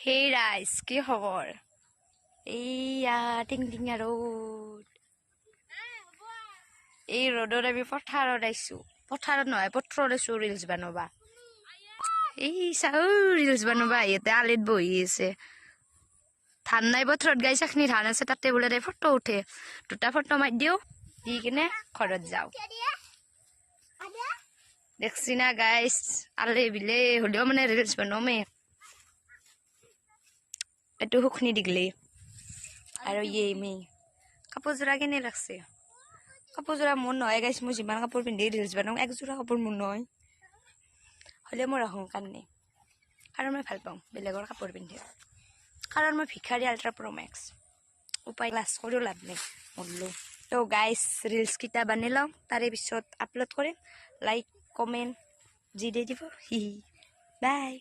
Hey guys, কি খবৰ? এইয়া টিংটিঙা ৰ'দ। এই ৰ'দত আমি পথাৰত আইছো। পথাৰত নহয়, পথাৰত আইছো ৰিলছ বনাবা। এই চাও ৰিলছ বনাবা ইয়াতে আলিত বহি আছে। ধান নাই পথাৰত গাই চাখনি ধান আছে তাতে বোলে তাই ফটো উঠে। দুটা ফটো মাৰি দিও, দি কিনে ঘৰত যাও। দেখছি না গাইছ, আলে বিলে হলেও মানে ৰিলছ বনামে। এইটো শুকনি দিগলি আৰু ইয়ে কাপোৰযোৰা কেনে লাগছে? কাপোৰযোৰা মোৰ নহয় গাইছ, মই যিমান কাপোৰ পিন্ধি ৰিলছ বনাওঁ একযোৰা কাপোৰ মোৰ নহয়। হ'লে মোৰ অহংকাৰ নাই, কাৰণ মই ভাল পাওঁ বেলেগৰ কাপোৰ পিন্ধি। কাৰণ মই ভিখাৰী আল্ট্ৰা প্ৰ' মেক্স। উপায় লাজ কৰিও লাভ নাই মৰলো। তো গাইছ ৰিলছ কেইটা বানি লওঁ, তাৰে পিছত আপলোড কৰিম। লাইক কমেণ্ট যি দি দিব। বাই।